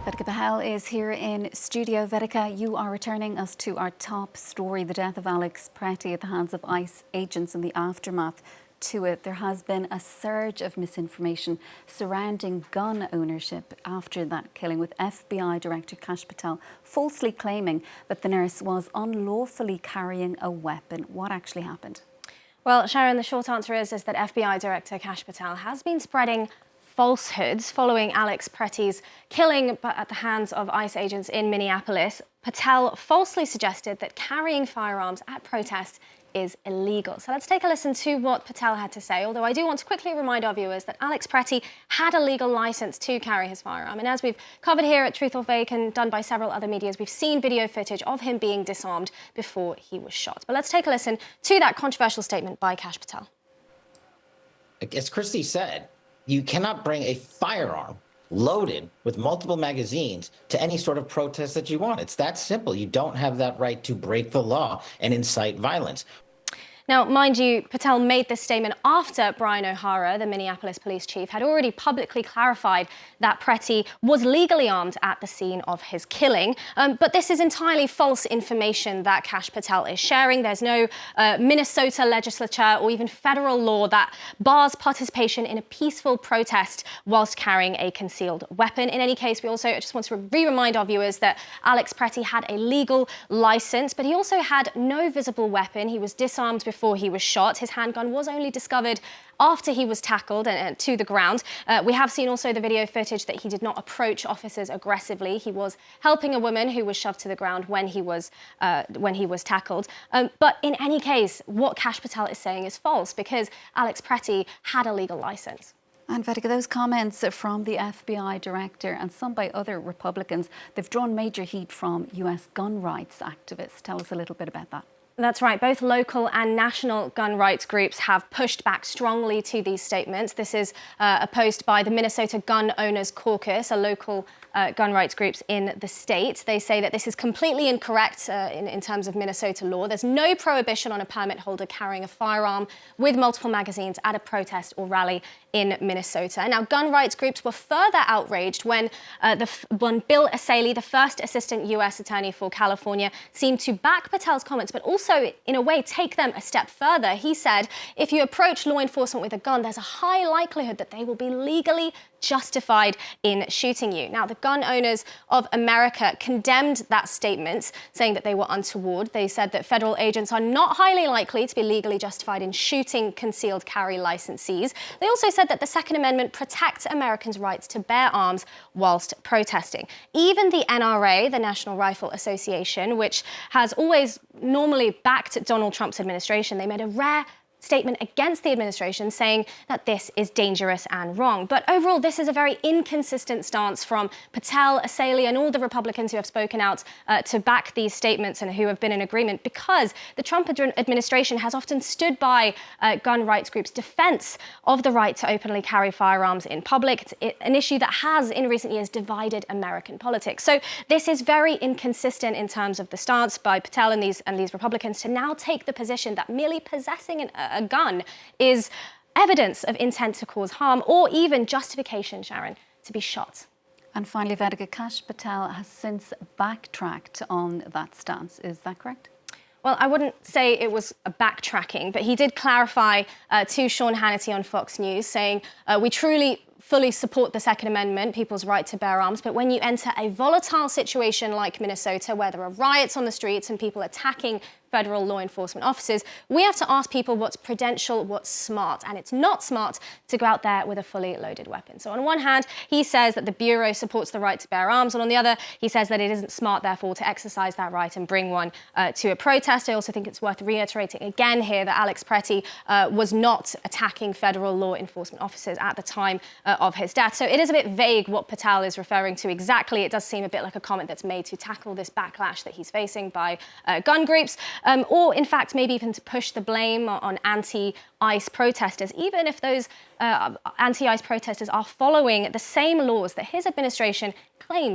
Vedika Patel is here in studio. Vedika, you are returning us to our top story, the death of Alexpretti at the hands of ICE agents and the aftermath to it. There has been a surge of misinformation surrounding gun ownership after that killing, with FBI Director Patel falsely claiming that the nurse was unlawfully carrying a weapon. What actually happened? Well, Sharon, the short answer is that FBI Director Patel has been spreading falsehoods following Alexpretti's killing at the hands of ICE agents in Minneapolis. Patel falsely suggested that carrying firearms at protests is illegal. So let's take a listen to what Patel had to say, although I do want to quickly remind our viewers that Alexpretti had a legal licence to carry his firearm. And as we've covered here at Truth or Fake and done by several other medias, we've seen video footage of him being disarmed before he was shot. But let's take a listen to that controversial statement by Patel. As Christy said, you cannot bring a firearm loaded with multiple magazines to any sort of protest that you want. It's that simple. You don't have that right to break the law and incite violence. Now, mind you, Patel made this statement after Brian O'Hara, the Minneapolis police chief, had already publicly clarified that Pretti was legally armed at the scene of his killing. But this is entirely false information that Patel is sharing. There's no Minnesota legislature or even federal law that bars participation in a peaceful protest whilst carrying a concealed weapon. In any case, we also just want to remind our viewers that Alexpretti had a legal license, but he also had no visible weapon. He was disarmed before he was shot. His handgun was only discovered after he was tackled and to the ground. We have seen also the video footage that he did not approach officers aggressively. He was helping a woman who was shoved to the ground when he was tackled. But in any case, what Patel is saying is false because Alexpretti had a legal license. And Vedika, those comments from the FBI director and some by other Republicans, they've drawn major heat from US gun rights activists. Tell us a little bit about that. That's right. Both local and national gun rights groups have pushed back strongly to these statements. This is a post by the Minnesota Gun Owners Caucus, a local gun rights groups in the state. They say that this is completely incorrect in terms of Minnesota law. There's no prohibition on a permit holder carrying a firearm with multiple magazines at a protest or rally in Minnesota. Now, gun rights groups were further outraged when Bill Asaley, the first assistant U.S. attorney for California, seemed to back Patel's comments, but also, in a way, take them a step further. He said, if you approach law enforcement with a gun, there's a high likelihood that they will be legally justified in shooting you. Now, the Gun Owners of America condemned that statement, saying that they were untoward. They said that federal agents are not highly likely to be legally justified in shooting concealed carry licensees. They also said that the Second Amendment protects Americans' rights to bear arms whilst protesting. Even the NRA, the National Rifle Association, which has always normally backed Donald Trump's administration, they made a rare statement against the administration saying that this is dangerous and wrong. But overall, this is a very inconsistent stance from Patel, Asaley, and all the Republicans who have spoken out to back these statements and who have been in agreement, because the Trump administration has often stood by gun rights groups' defense of the right to openly carry firearms in public. It's an issue that has, in recent years, divided American politics. So this is very inconsistent in terms of the stance by Patel and these Republicans to now take the position that merely possessing a gun is evidence of intent to cause harm or even justification, Sharon, to be shot. And finally, Vedika, Patel has since backtracked on that stance. Is that correct? Well, I wouldn't say it was a backtracking, but he did clarify to Sean Hannity on Fox News, saying, we truly fully support the Second Amendment, people's right to bear arms, but when you enter a volatile situation like Minnesota, where there are riots on the streets and people attacking federal law enforcement officers, we have to ask people what's prudential, what's smart, and it's not smart to go out there with a fully loaded weapon. So on one hand, he says that the Bureau supports the right to bear arms, and on the other, he says that it isn't smart, therefore, to exercise that right and bring one to a protest. I also think it's worth reiterating again here that Alexpretti was not attacking federal law enforcement officers at the time of his death. So it is a bit vague what Patel is referring to exactly. It does seem a bit like a comment that's made to tackle this backlash that he's facing by gun groups. Or, in fact, maybe even to push the blame on anti-ICE protesters, even if those anti-ICE protesters are following the same laws that his administration claims